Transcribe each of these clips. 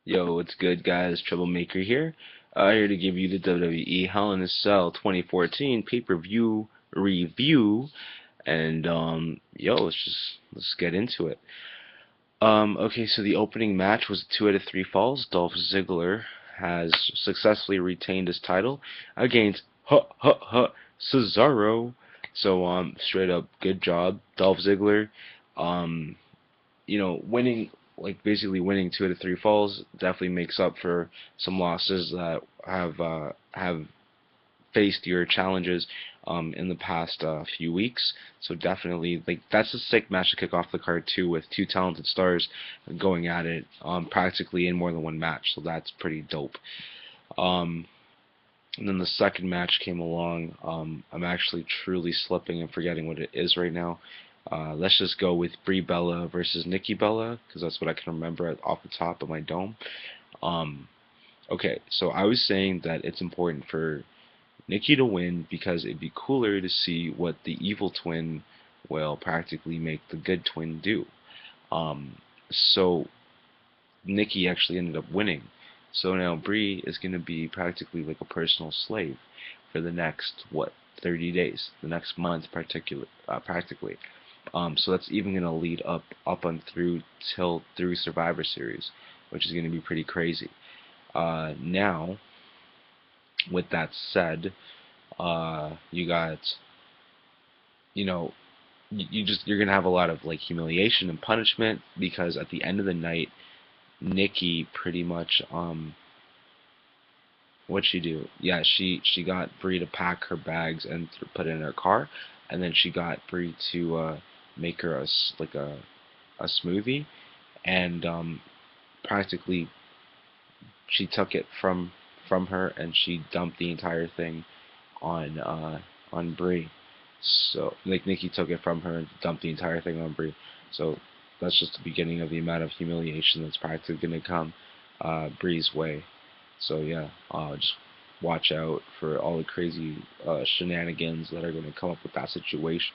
Yo, what's good, guys? Troublemaker here. Here to give you the WWE Hell in a Cell 2014 pay-per-view review. And yo, let's get into it. Okay, so the opening match was 2 out of 3 falls. Dolph Ziggler has successfully retained his title against Cesaro. So straight up, good job, Dolph Ziggler. Um, winning, like basically winning 2 out of 3 falls definitely makes up for some losses that have faced your challenges in the past few weeks. So definitely, like, that's a sick match to kick off the card too, with two talented stars going at it practically in more than one match. So that's pretty dope. Um, and then the second match came along. I'm actually truly slipping and forgetting what it is right now. Let's just go with Brie Bella versus Nikki Bella, because that's what I can remember off the top of my dome. Um, okay, so I was saying that it's important for Nikki to win because it'd be cooler to see what the evil twin will practically make the good twin do. So Nikki actually ended up winning. So now Brie is going to be practically like a personal slave for the next, what, 30 days, the next month practically. So that's even going to lead up on through Survivor Series, which is going to be pretty crazy. Now, with that said, you got, you know, you're gonna have a lot of like humiliation and punishment because at the end of the night, Nikki pretty much what'd she do? Yeah, she got Brie to pack her bags and put it in her car, and then she got Brie to make her a smoothie, and practically she took it from her and she dumped the entire thing on Brie. So like Nikki took it from her and dumped the entire thing on Brie. So that's just the beginning of the amount of humiliation that's practically gonna come Brie's way. So yeah, just watch out for all the crazy shenanigans that are gonna come up with that situation.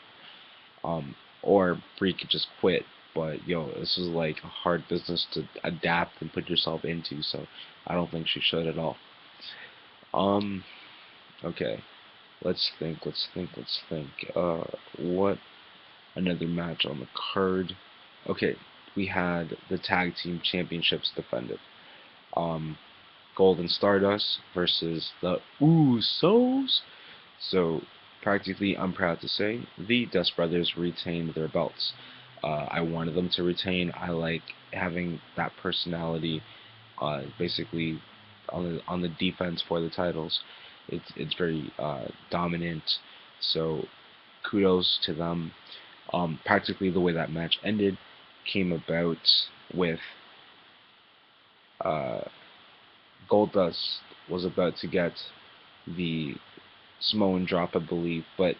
Um, or Bree could just quit. But yo, this is like a hard business to adapt and put yourself into. So I don't think she should at all. Um, okay. Let's think. What another match on the card? Okay, we had the tag team championships defended. Um, Golden Stardust versus the Usos. So practically, I'm proud to say the Dust Brothers retained their belts. I wanted them to retain. I like having that personality, basically on the defense for the titles. It's very dominant. So kudos to them. Practically the way that match ended came about with uh, Goldust was about to get the Samoan drop, I believe, but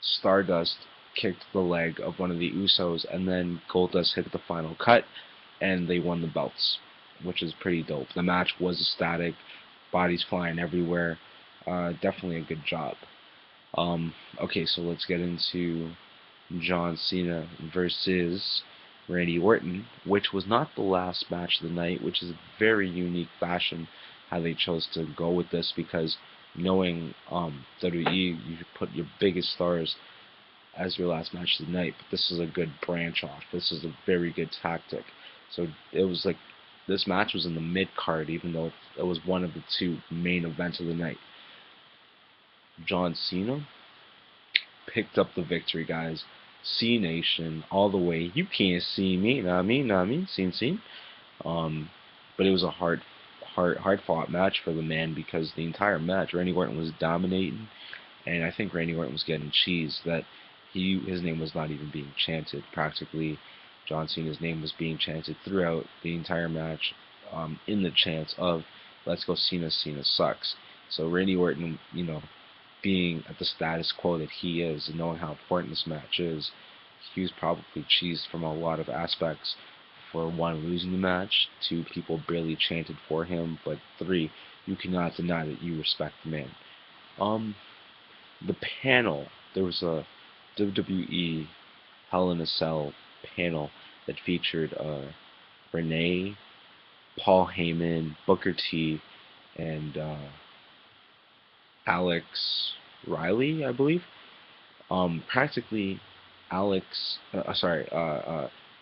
Stardust kicked the leg of one of the Usos, and then Goldust hit the final cut, and they won the belts, which is pretty dope. The match was ecstatic, bodies flying everywhere. Definitely a good job. Okay, so let's get into John Cena versus Randy Orton, which was not the last match of the night, which is a very unique fashion how they chose to go with this because knowing WWE, you put your biggest stars as your last match of the night, but this is a good branch off. This is a very good tactic. So it was like this match was in the mid card, even though it was one of the two main events of the night. John Cena picked up the victory, guys. C Nation all the way. You can't see me. Know what I mean? Know what I mean? Scene. Um, but it was a hard fought match for the man because the entire match Randy Orton was dominating, and I think Randy Orton was getting cheesed that his name was not even being chanted. Practically, John Cena's name was being chanted throughout the entire match, in the chants of "Let's go Cena, Cena sucks." So Randy Orton, being at the status quo that he is, and knowing how important this match is, he was probably cheesed from a lot of aspects. For one, losing the match; two, people barely chanted for him; but three, you cannot deny that you respect the man. Um, the panel, there was a WWE Hell in a Cell panel that featured Renee. Paul Heyman, Booker T, and Alex Riley, I believe. Practically, Alex, sorry,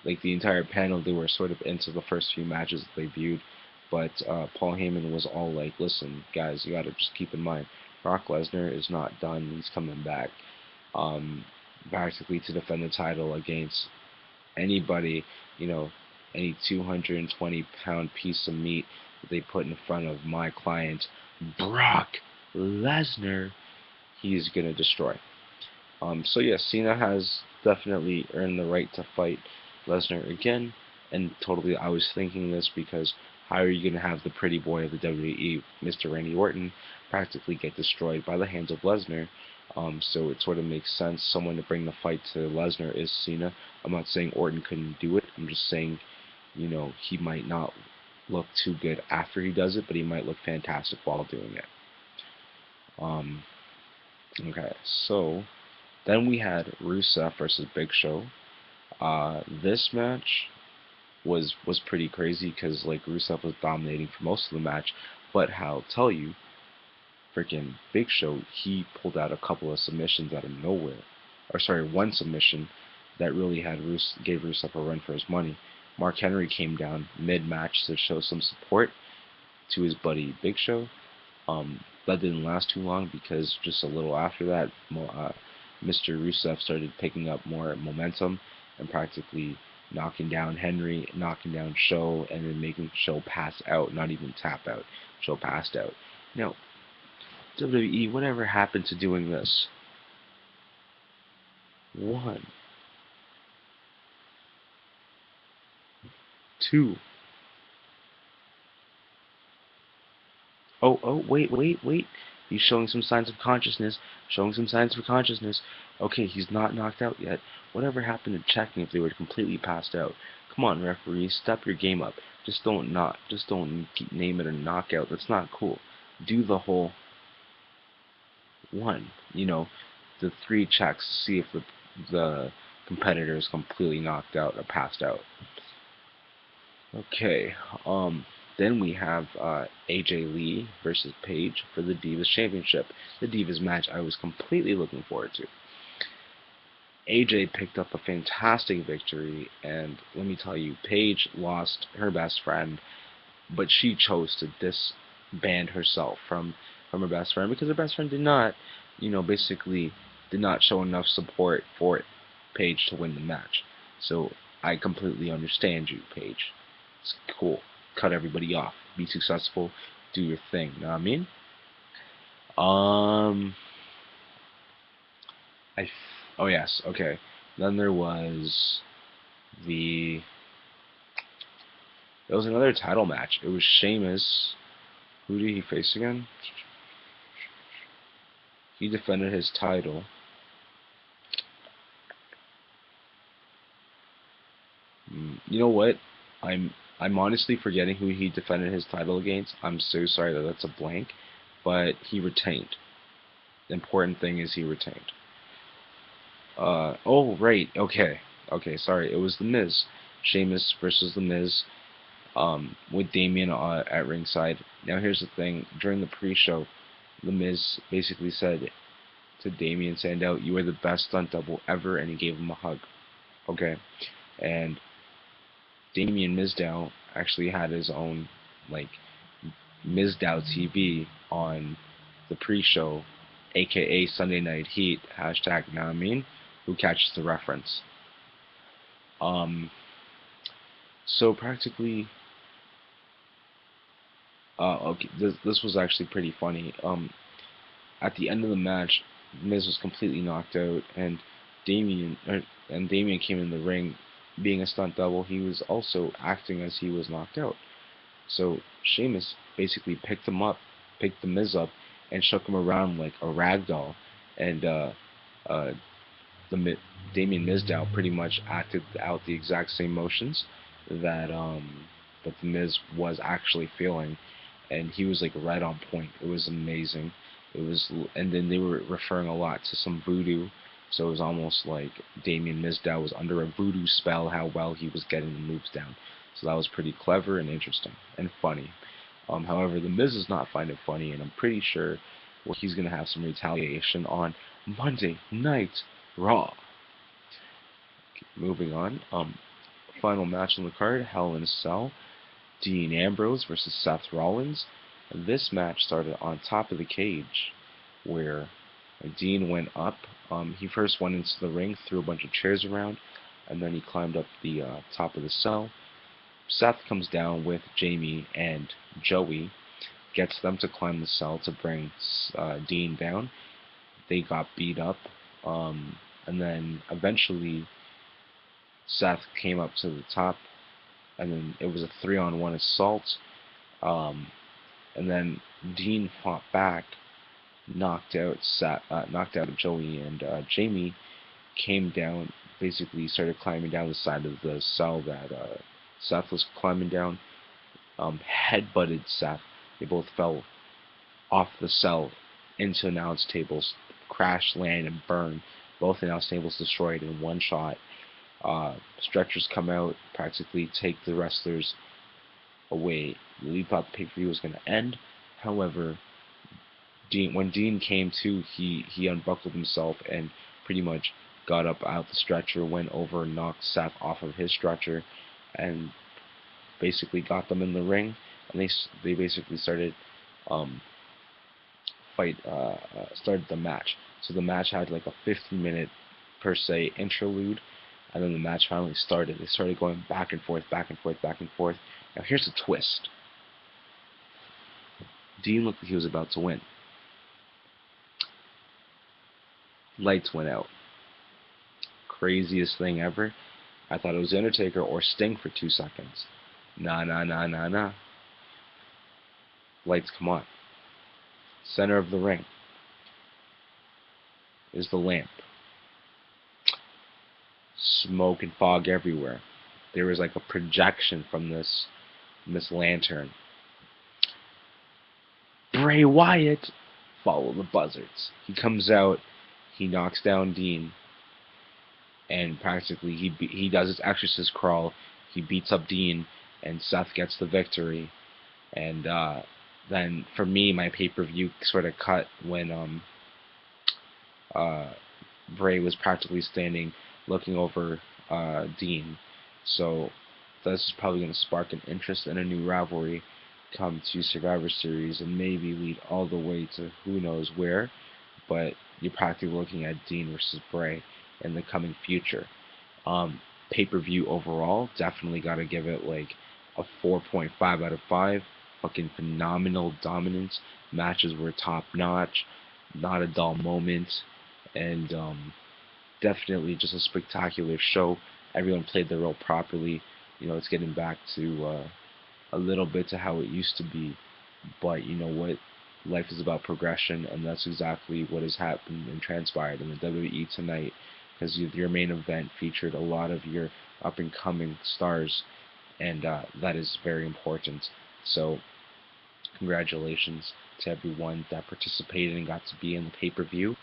like the entire panel, they were sort of into the first few matches that they viewed, but Paul Heyman was all like, "Listen, guys, you gotta just keep in mind, Brock Lesnar is not done. He's coming back, um, practically to defend the title against anybody, you know, any 220-pound piece of meat that they put in front of my client, Brock Lesnar, he's gonna destroy." So yes, Cena has definitely earned the right to fight Lesnar again, and totally I was thinking this because how are you going to have the pretty boy of the WWE, Mr. Randy Orton, practically get destroyed by the hands of Lesnar? So it sort of makes sense. Someone to bring the fight to Lesnar is Cena. I'm not saying Orton couldn't do it. I'm just saying, he might not look too good after he does it, but he might look fantastic while doing it. Um, okay, so then we had Rusev versus Big Show. This match was pretty crazy because like Rusev was dominating for most of the match, but I'll tell you, freaking Big Show, he pulled out a couple of submissions out of nowhere, or sorry, one submission that really gave Rusev a run for his money. Mark Henry came down mid-match to show some support to his buddy Big Show. That didn't last too long because just a little after that, Mr. Rusev started picking up more momentum and practically knocking down Henry, knocking down Show, and then making Show pass out, not even tap out. Show passed out. Now, WWE, whatever happened to doing this? One, two. Oh, wait. He's showing some signs of consciousness. Showing some signs of consciousness. Okay, he's not knocked out yet. Whatever happened to checking if they were completely passed out? Come on, referee, step your game up. Just don't name it a knockout. That's not cool. Do the whole one. The three checks to see if the competitor is completely knocked out or passed out. Okay, then we have AJ Lee versus Paige for the Divas Championship. The Divas match I was completely looking forward to. AJ picked up a fantastic victory, and let me tell you, Paige lost her best friend, but she chose to disband herself from her best friend because her best friend did not, basically did not show enough support for Paige to win the match. So I completely understand you, Paige. It's cool. Cut everybody off. Be successful. Do your thing. Know what I mean? Um. Oh yes. Okay. Then there was the. There was another title match. It was Sheamus. Who did he face again? He defended his title. You know what? I'm honestly forgetting who he defended his title against. I'm so sorry that that's a blank, but he retained. The important thing is he retained. Oh right, okay. Sorry, it was the Miz, Sheamus versus the Miz, with Damian at ringside. Now here's the thing: during the pre-show, the Miz basically said to Damian Sandow, "You are the best stunt double ever," and he gave him a hug. Okay, and Damian Mizdow actually had his own like Mizdow TV on the pre-show, aka Sunday Night Heat hashtag. Now I mean, who catches the reference? Um, so practically, okay, this was actually pretty funny. At the end of the match, Miz was completely knocked out, and Damian came in the ring, being a stunt double. He was also acting as he was knocked out. So Sheamus basically picked him up, picked the Miz up, and shook him around like a rag doll, and uh, Damien Mizdow pretty much acted out the exact same motions that the Miz was actually feeling, and he was like right on point. It was amazing. And then they were referring a lot to some voodoo, so it was almost like Damien Mizdow was under a voodoo spell. How well he was getting the moves down. So that was pretty clever and interesting and funny. However, The Miz does not find it funny, and I'm pretty sure he's going to have some retaliation on Monday Night Raw. Moving on, final match on the card, Hell in a Cell, Dean Ambrose versus Seth Rollins. This match started on top of the cage, where Dean went up. He first went into the ring, threw a bunch of chairs around, and then he climbed up the top of the cell. Seth comes down with Jamie and Joey, gets them to climb the cell to bring Dean down. They got beat up, and then eventually Seth came up to the top, and then it was a 3-on-1 assault. And then Dean fought back, knocked out Joey, and Jamie came down. Basically, started climbing down the side of the cell that Seth was climbing down. Headbutted Seth. They both fell off the cell into announce tables, crash, land, and burn. Both announce tables destroyed in one shot. Stretchers come out, practically take the wrestlers away. We thought the pay-per-view was going to end. However, when Dean came to, he unbuckled himself and pretty much got up out the stretcher, went over and knocked Seth off of his stretcher, and basically got them in the ring. And they basically started started the match. So the match had like a 15-minute per se interlude, and then the match finally started. They started going back and forth, back and forth, back and forth. Now here's the twist. Dean looked like he was about to win. Lights went out. Craziest thing ever. I thought it was Undertaker or Sting for 2 seconds. Nah, nah, nah, nah, nah. Lights come on. Center of the ring is the lamp. Smoke and fog everywhere. There was like a projection from this lantern. Bray Wyatt, follow the buzzards. He comes out, he knocks down Dean, and practically he does his exorcist crawl. He beats up Dean, and Seth gets the victory. And then for me, my pay-per-view sort of cut when Bray was practically standing looking over Dean. So this is probably going to spark an interest in a new rivalry come to Survivor Series and maybe lead all the way to who knows where. But you're practically looking at Dean versus Bray in the coming future. Pay-per-view overall, definitely got to give it like a 4.5 out of 5. Fucking phenomenal dominance. Matches were top notch, not a dull moment, and definitely just a spectacular show. Everyone played their role properly. You know, it's getting back to a little bit to how it used to be. But you know what? Life is about progression, and that's exactly what has happened and transpired in the WWE tonight. Because your main event featured a lot of your up-and-coming stars, and that is very important. So, congratulations to everyone that participated and got to be in the pay-per-view,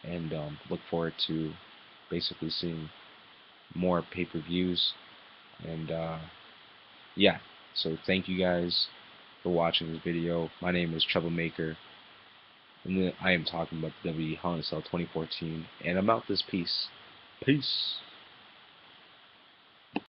and look forward to basically seeing more pay-per-views. And yeah, so thank you guys for watching this video. My name is Troublemaker, and I am talking about the WWE Hell in a Cell 2014, and I'm out this piece. Peace.